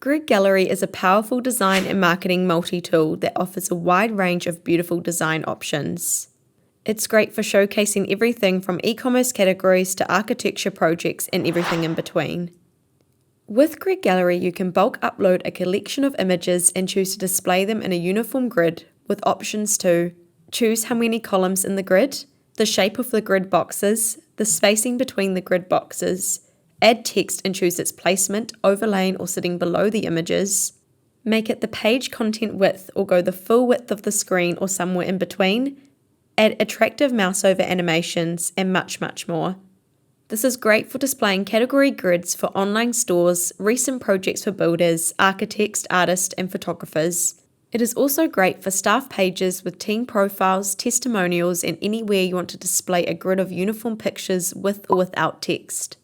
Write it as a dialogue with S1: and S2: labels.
S1: Grid Gallery is a powerful design and marketing multi-tool that offers a wide range of beautiful design options. It's great for showcasing everything from e-commerce categories to architecture projects and everything in between. With Grid Gallery, you can bulk upload a collection of images and choose to display them in a uniform grid with options to choose how many columns in the grid, the shape of the grid boxes, the spacing between the grid boxes, add text and choose its placement, overlaying or sitting below the images, make it the page content width or go the full width of the screen or somewhere in between, add attractive mouse over animations, and much, much more. This is great for displaying category grids for online stores, recent projects for builders, architects, artists, and photographers. It is also great for staff pages with team profiles, testimonials, and anywhere you want to display a grid of uniform pictures with or without text.